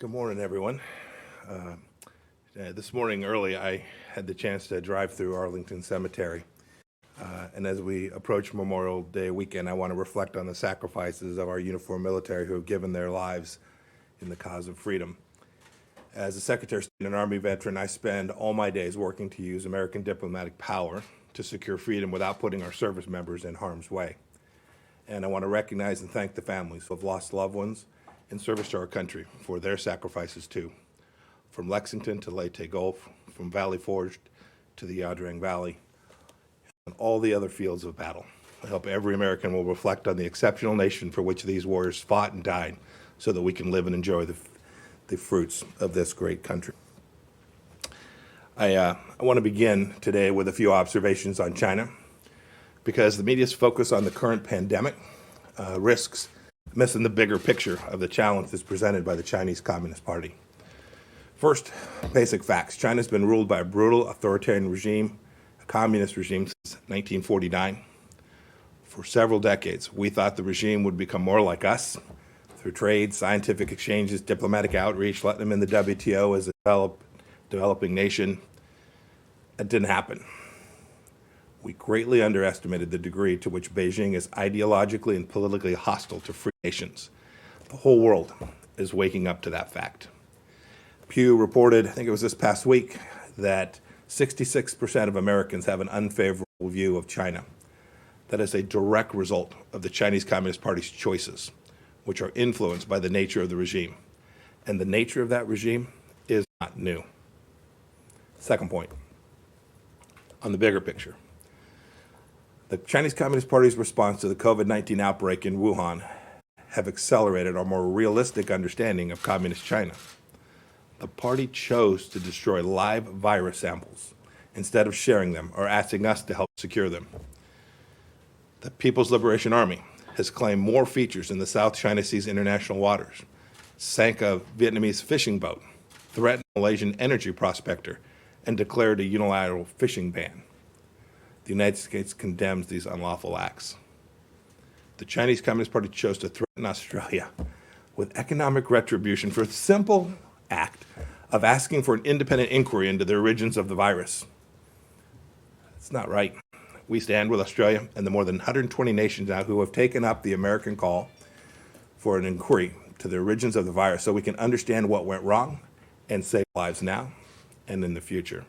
Good morning, everyone. This morning early, I had the chance to drive through Arlington Cemetery. And as we approach Memorial Day weekend, I want to reflect on the sacrifices of our uniformed military who have given their lives in the cause of freedom. As a Secretary of State and an Army veteran, I spend all my days working to use American diplomatic power to secure freedom without putting our service members in harm's way. And I want to recognize and thank the families who have lost loved ones in service to our country for their sacrifices too. From Lexington to Leyte Gulf, from Valley Forge to the Yadrang Valley, and all the other fields of battle. I hope every American will reflect on the exceptional nation for which these warriors fought and died so that we can live and enjoy the fruits of this great country. I want to begin today with a few observations on China because the media's focus on the current pandemic risks missing the bigger picture of the challenges presented by the Chinese Communist Party. First, basic facts. China's been ruled by a brutal authoritarian regime, a communist regime, since 1949. For several decades, we thought the regime would become more like us through trade, scientific exchanges, diplomatic outreach, letting them in the WTO as a developing nation. That didn't happen. We greatly underestimated the degree to which Beijing is ideologically and politically hostile to free nations. The whole world is waking up to that fact. Pew reported, I think it was this past week, that 66% of Americans have an unfavorable view of China. That is a direct result of the Chinese Communist Party's choices, which are influenced by the nature of the regime. And the nature of that regime is not new. Second point, on the bigger picture. The Chinese Communist Party's response to the COVID-19 outbreak in Wuhan have accelerated our more realistic understanding of communist China. The party chose to destroy live virus samples instead of sharing them or asking us to help secure them. The People's Liberation Army has claimed more features in the South China Sea's international waters, sank a Vietnamese fishing boat, threatened a Malaysian energy prospector, and declared a unilateral fishing ban. The United States condemns these unlawful acts. The Chinese Communist Party chose to threaten Australia with economic retribution for the simple act of asking for an independent inquiry into the origins of the virus. It's not right. We stand with Australia and the more than 120 nations now who have taken up the American call for an inquiry to the origins of the virus so we can understand what went wrong and save lives now and in the future.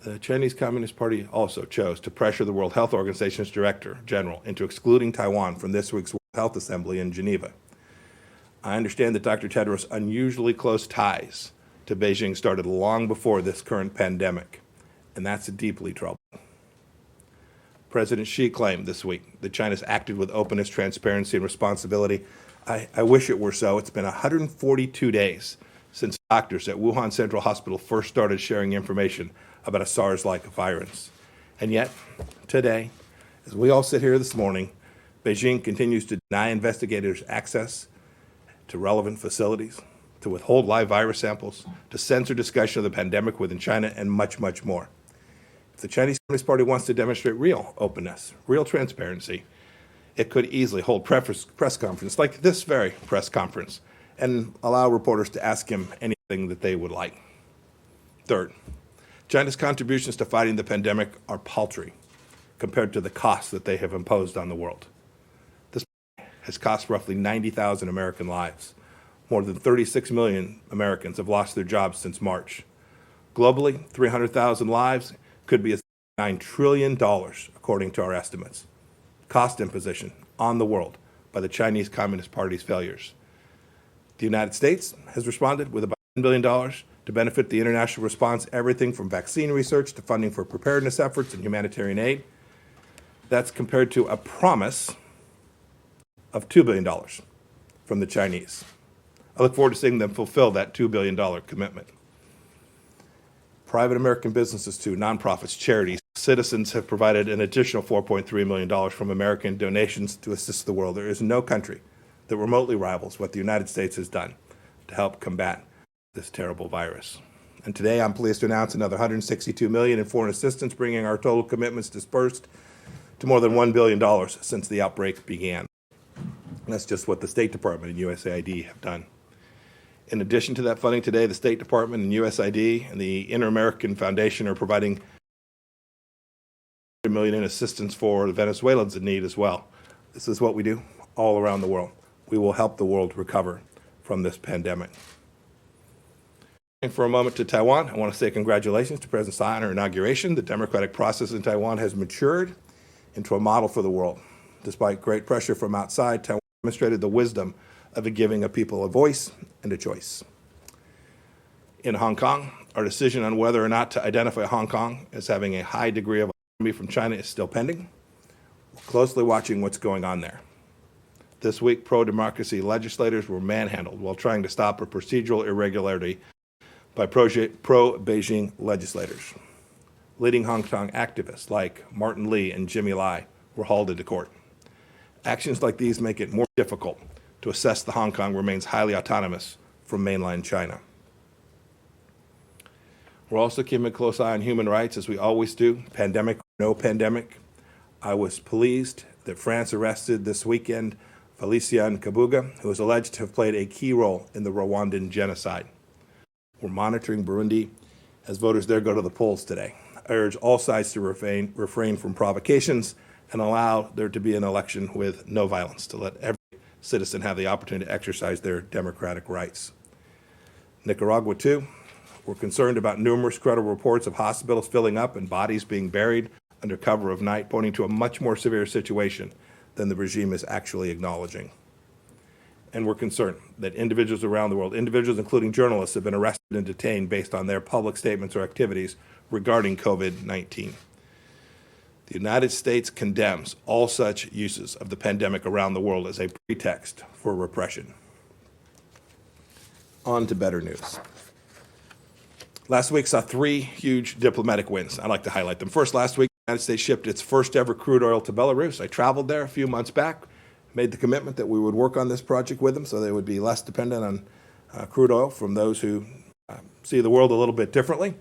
The Chinese Communist Party also chose to pressure the World Health Organization's Director General into excluding Taiwan from this week's World Health Assembly in Geneva. I understand that Dr. Tedros' unusually close ties to Beijing started long before this current pandemic, and that's deeply troubling. President Xi claimed this week that China's acted with openness, transparency, and responsibility. I wish it were so. It's been 142 days since doctors at Wuhan Central Hospital first started sharing information about a SARS-like virus. And yet, today, as we all sit here this morning, Beijing continues to deny investigators access to relevant facilities, to withhold live virus samples, to censor discussion of the pandemic within China, and much, much more. If the Chinese Communist Party wants to demonstrate real openness, real transparency, it could easily hold press conference like this very press conference and allow reporters to ask him anything that they would like. Third, China's contributions to fighting the pandemic are paltry compared to the costs that they have imposed on the world. This has cost roughly 90,000 American lives. More than 36 million Americans have lost their jobs since March. Globally, 300,000 lives could be as $9 trillion, according to our estimates. Cost imposition on the world by the Chinese Communist Party's failures. The United States has responded with about $10 billion to benefit the international response, everything from vaccine research to funding for preparedness efforts and humanitarian aid. That's compared to a promise of $2 billion from the Chinese. I look forward to seeing them fulfill that $2 billion commitment. Private American businesses too, nonprofits, charities, citizens have provided an additional $4.3 million from American donations to assist the world. There is no country that remotely rivals what the United States has done to help combat this terrible virus. And today I'm pleased to announce another $162 million in foreign assistance, bringing our total commitments dispersed to more than $1 billion since the outbreak began. And that's just what the State Department and USAID have done. In addition to that funding today, the State Department and USAID and the Inter-American Foundation are providing $100 million in assistance for the Venezuelans in need as well. This is what we do all around the world. We will help the world recover from this pandemic. And for a moment to Taiwan, I want to say congratulations to President Tsai on her inauguration. The democratic process in Taiwan has matured into a model for the world. Despite great pressure from outside, Taiwan demonstrated the wisdom of giving a people a voice and a choice. In Hong Kong, our decision on whether or not to identify Hong Kong as having a high degree of autonomy from China is still pending. We're closely watching what's going on there. This week, pro-democracy legislators were manhandled while trying to stop a procedural irregularity by pro-Beijing legislators. Leading Hong Kong activists like Martin Lee and Jimmy Lai were hauled into court. Actions like these make it more difficult to assess that Hong Kong remains highly autonomous from mainland China. We're also keeping a close eye on human rights, as we always do, pandemic or no pandemic. I was pleased that France arrested this weekend Félicien Kabuga, who is alleged to have played a key role in the Rwandan genocide. We're monitoring Burundi as voters there go to the polls today. I urge all sides to refrain from provocations and allow there to be an election with no violence, to let every citizen have the opportunity to exercise their democratic rights. Nicaragua, too. We're concerned about numerous credible reports of hospitals filling up and bodies being buried under cover of night, pointing to a much more severe situation than the regime is actually acknowledging. And we're concerned that individuals around the world, individuals including journalists, have been arrested and detained based on their public statements or activities regarding COVID-19. The United States condemns all such uses of the pandemic around the world as a pretext for repression. On to better news. Last week saw three huge diplomatic wins. I'd like to highlight them. First, last week, the United States shipped its first ever crude oil to Belarus. I traveled there a few months back, made the commitment that we would work on this project with them so they would be less dependent on crude oil from those who see the world a little bit differently.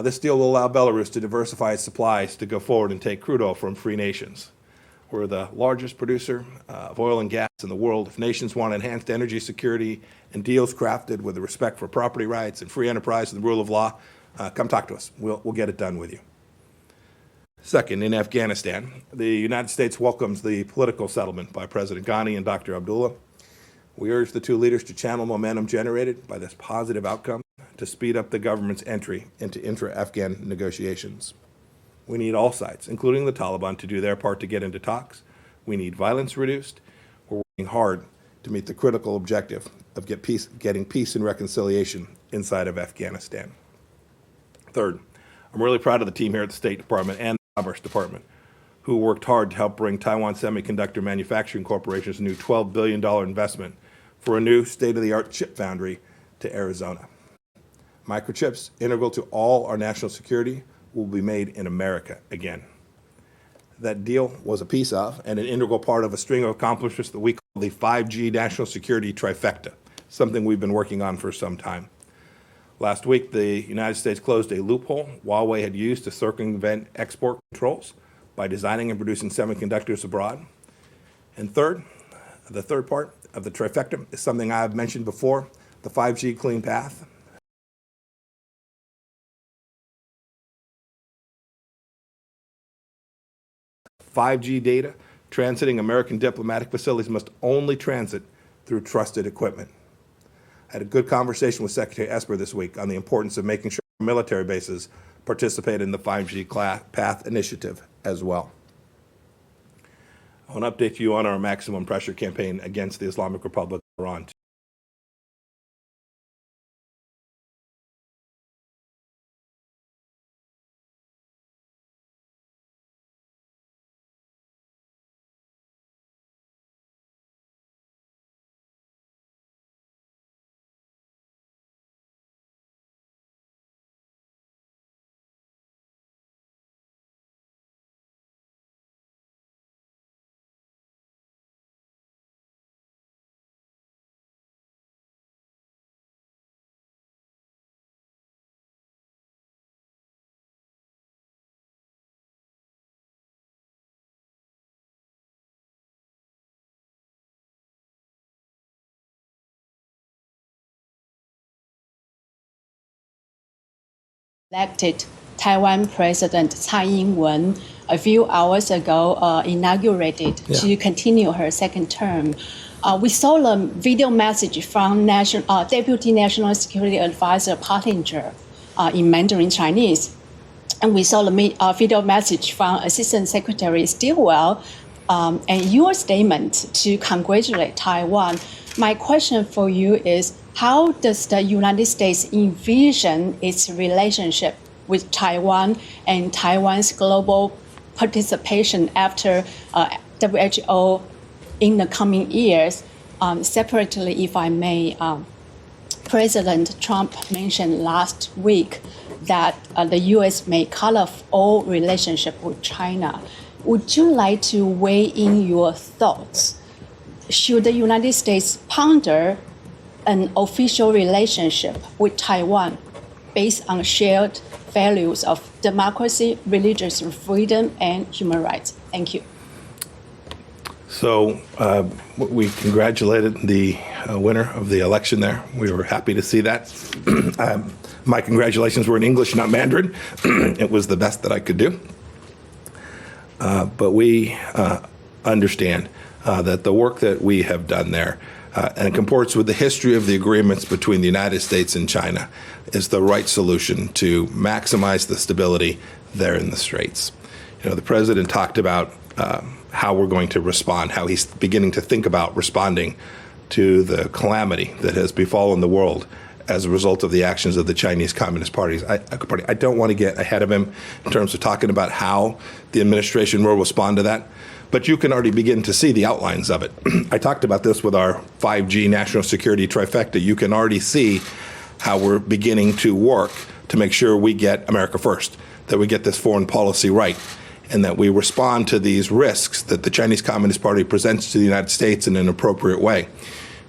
This deal will allow Belarus to diversify its supplies to go forward and take crude oil from free nations. We're the largest producer of oil and gas in the world. If nations want enhanced energy security and deals crafted with the respect for property rights and free enterprise and the rule of law, come talk to us. We'll get it done with you. Second, in Afghanistan, the United States welcomes the political settlement by President Ghani and Dr. Abdullah. We urge the two leaders to channel momentum generated by this positive outcome to speed up the government's entry into intra-Afghan negotiations. We need all sides, including the Taliban, to do their part to get into talks. We need violence reduced. We're working hard to meet the critical objective of getting peace and reconciliation inside of Afghanistan. Third, I'm really proud of the team here at the State Department and the Commerce Department, who worked hard to help bring Taiwan Semiconductor Manufacturing Corporation's new $12 billion investment for a new state-of-the-art chip foundry to Arizona. Microchips, integral to all our national security, will be made in America again. That deal was a piece of and an integral part of a string of accomplishments that we call the 5G national security trifecta, something we've been working on for some time. Last week, the United States closed a loophole Huawei had used to circumvent export controls by designing and producing semiconductors abroad. And third, the third part of the trifecta is something I've mentioned before, the 5G clean path. 5G data transiting American diplomatic facilities must only transit through trusted equipment. I had a good conversation with Secretary Esper this week on the importance of making sure military bases participate in the 5G path initiative as well. I want to update you on our maximum pressure campaign against the Islamic Republic of Iran. elected Taiwan President Tsai Ing-wen a few hours ago inaugurated to continue her second term. We saw a video message from Deputy National Security Advisor Pottinger in Mandarin Chinese. And we saw the video message from Assistant Secretary Stilwell and your statement to congratulate Taiwan. My question for you is, how does the United States envision its relationship with Taiwan and Taiwan's global participation after WHO in the coming years? Separately, if I may, President Trump mentioned last week that the U.S. may cut off all relationship with China. Would you like to weigh in your thoughts? Should the United States ponder an official relationship with Taiwan based on shared values of democracy, religious freedom, and human rights? Thank you. So we congratulated the winner of the election there. We were happy to see that. My congratulations were in English, not Mandarin. It was the best that I could do. But we understand that the work that we have done there and comports with the history of the agreements between the United States and China is the right solution to maximize the stability there in the Straits. You know, the president talked about how we're going to respond, how he's beginning to think about responding to the calamity that has befallen the world as a result of the actions of the Chinese Communist Party. I don't want to get ahead of him in terms of talking about how the administration will respond to that, but you can already begin to see the outlines of it. I talked about this with our 5G national security trifecta. You can already see how we're beginning to work to make sure we get America first, that we get this foreign policy right, and that we respond to these risks that the Chinese Communist Party presents to the United States in an appropriate way.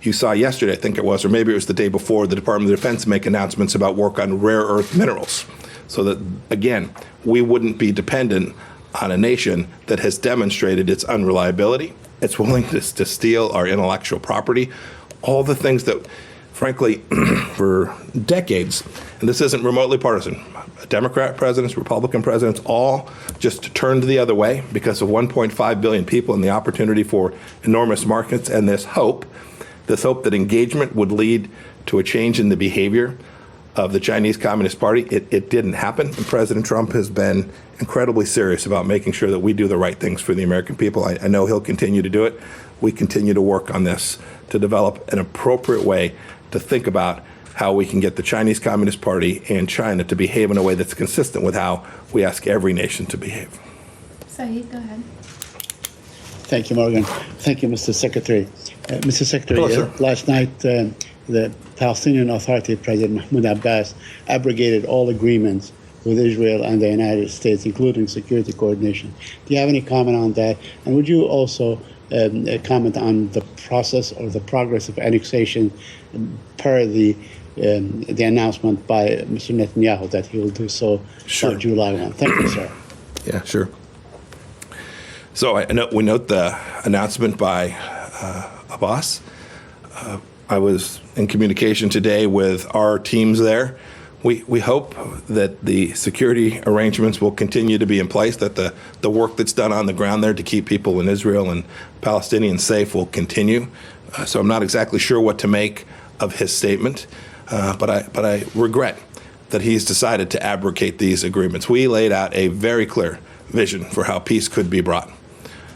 You saw yesterday, I think it was, or maybe it was the day before, the Department of Defense make announcements about work on rare earth minerals, so that, again, we wouldn't be dependent on a nation that has demonstrated its unreliability, its willingness to steal our intellectual property, all the things that, frankly, for decades, and this isn't remotely partisan, Democrat presidents, Republican presidents, all just turned the other way because of 1.5 billion people and the opportunity for enormous markets and this hope that engagement would lead to a change in the behavior of the Chinese Communist Party. It didn't happen, and President Trump has been incredibly serious about making sure that we do the right things for the American people. I know he'll continue to do it. We continue to work on this to develop an appropriate way to think about how we can get the Chinese Communist Party and China to behave in a way that's consistent with how we ask every nation to behave. Saeed, go ahead. Thank you, Morgan. Thank you, Mr. Secretary. Mr. Secretary, Hello, last night the Palestinian Authority President Mahmoud Abbas abrogated all agreements with Israel and the United States, including security coordination. Do you have any comment on that? And would you also comment on the process or the progress of annexation per the announcement by Mr. Netanyahu that he will do so on July 1? Thank you, sir. Yeah, sure. So we note the announcement by Abbas. I was in communication today with our teams there. We hope that the security arrangements will continue to be in place, that the work that's done on the ground there to keep people in Israel and Palestinians safe will continue. So I'm not exactly sure what to make of his statement, but I regret that he's decided to abrogate these agreements. We laid out a very clear vision for how peace could be brought.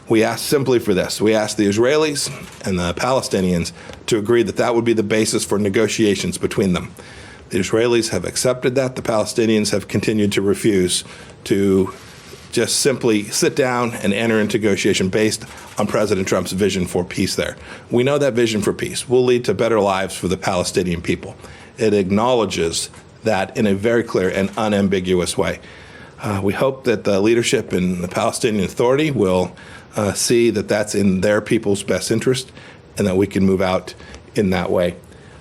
We asked simply for this. We asked the Israelis and the Palestinians to agree that that would be the basis for negotiations between them. The Israelis have accepted that. The Palestinians have continued to refuse to just simply sit down and enter into negotiation based on President Trump's vision for peace there. We know that vision for peace will lead to better lives for the Palestinian people. It acknowledges that in a very clear and unambiguous way. We hope that the leadership in the Palestinian Authority will see that that's in their people's best interest and that we can move out in that way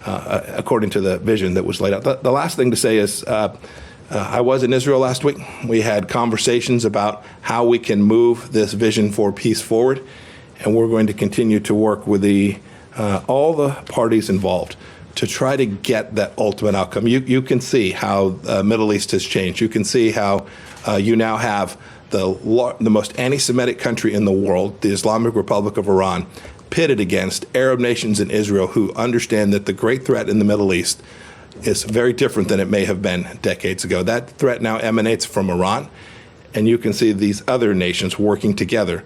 according to the vision that was laid out. The last thing to say is I was in Israel last week. We had conversations about how we can move this vision for peace forward, and we're going to continue to work with all the parties involved to try to get that ultimate outcome. You can see how the Middle East has changed. You can see how you now have the most anti-Semitic country in the world, the Islamic Republic of Iran, pitted against Arab nations in Israel who understand that the great threat in the Middle East is very different than it may have been decades ago. That threat now emanates from Iran, and you can see these other nations working together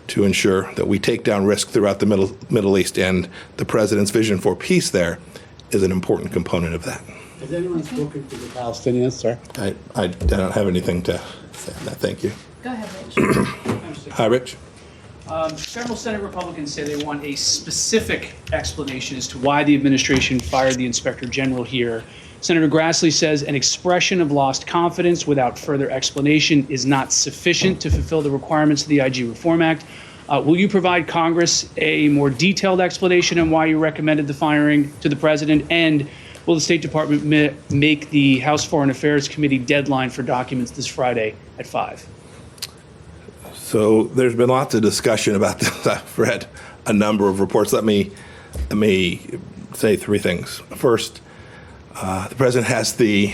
to ensure that we take down risk throughout the Middle East, and the president's vision for peace there is an important component of that. Has anyone spoken to the Palestinians, sir? I don't have anything to say on that. Thank you. Go ahead, Rich. Hi, Rich. Several Senate Republicans say they want a specific explanation as to why the administration fired the Inspector General here. Senator Grassley says an expression of lost confidence without further explanation is not sufficient to fulfill the requirements of the IG Reform Act. Will you provide Congress a more detailed explanation on why you recommended the firing to the president? And will the State Department make the House Foreign Affairs Committee deadline for documents this Friday at 5? So there's been lots of discussion about this. I've read a number of reports. Let me say three things. First, the president has the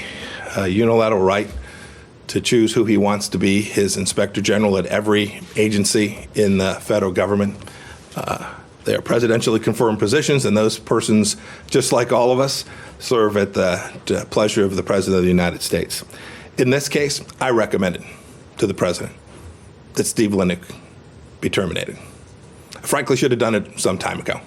unilateral right to choose who he wants to be his inspector general at every agency in the federal government. They are presidentially confirmed positions, and those persons, just like all of us, serve at the pleasure of the President of the United States. In this case, I recommended to the president that Steve Linick be terminated. I frankly should have done it some time ago.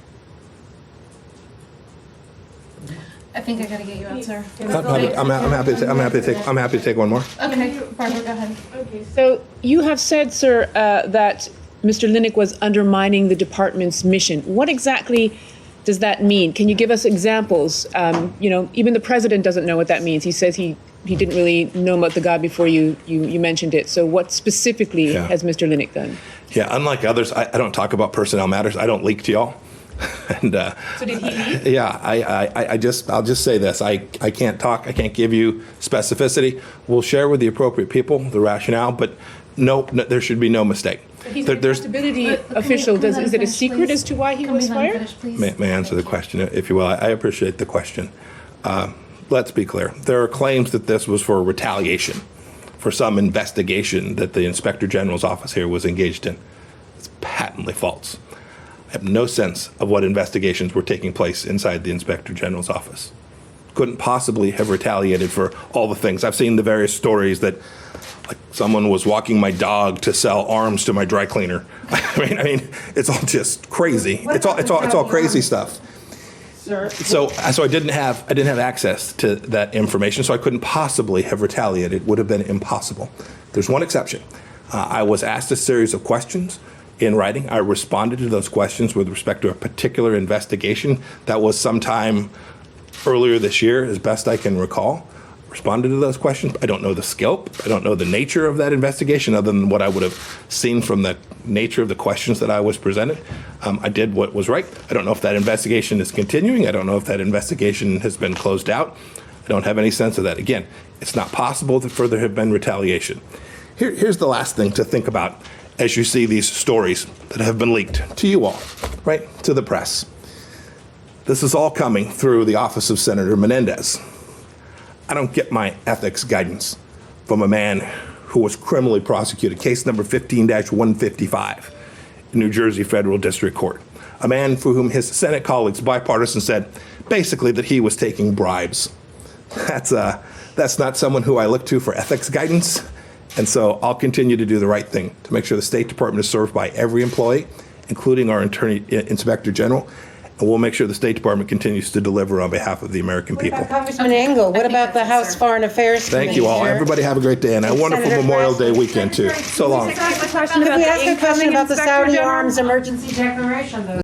I think I gotta get you out, sir. I'm happy to take one more. Okay, Barbara, go ahead. So you have said, sir, that Mr. Linick was undermining the department's mission. What exactly does that mean? Can you give us examples? Even the president doesn't know what that means. He says he didn't really know about the guy before you mentioned it. So what specifically has Mr. Linick done? Yeah, unlike others, I don't talk about personnel matters. I don't leak to y'all. And So did he leak? yeah, I'll just say this. I can't talk. I can't give you specificity. We'll share with the appropriate people the rationale, but no, there should be no mistake. He's an accountability official. Is it a secret as to why he was fired? May I answer the question, if you will? I appreciate the question. Let's be clear. There are claims that this was for retaliation, for some investigation that the Inspector General's office here was engaged in. It's patently false. I have no sense of what investigations were taking place inside the Inspector General's office. Couldn't possibly have retaliated for all the things. I've seen the various stories that like someone was walking my dog to sell arms to my dry cleaner. I mean, it's all just crazy. It's all crazy stuff. Sir. So I didn't have access to that information, so I couldn't possibly have retaliated. It would have been impossible. There's one exception. I was asked a series of questions in writing. I responded to those questions with respect to a particular investigation that was sometime earlier this year, as best I can recall. Responded to those questions. I don't know the scope. I don't know the nature of that investigation other than what I would have seen from the nature of the questions that I was presented. I did what was right. I don't know if that investigation is continuing. I don't know if that investigation has been closed out. I don't have any sense of that. Again, it's not possible that further have been retaliation. Here's the last thing to think about as you see these stories that have been leaked to you all, right, to the press. This is all coming through the office of Senator Menendez. I don't get my ethics guidance from a man who was criminally prosecuted, case number 15-155 in New Jersey Federal District Court. A man for whom his Senate colleagues, bipartisan, said basically that he was taking bribes. That's not someone who I look to for ethics guidance. And so I'll continue to do the right thing to make sure the State Department is served by every employee, including our Inspector General. And we'll make sure the State Department continues to deliver on behalf of the American people. Congressman Engel, what about the House Foreign Affairs Committee? Thank you all. Chair? Everybody have a great day and a wonderful Senator Memorial Day Grassley. weekend, too. So long. Could we ask a question about the Saudi arms emergency declaration, though?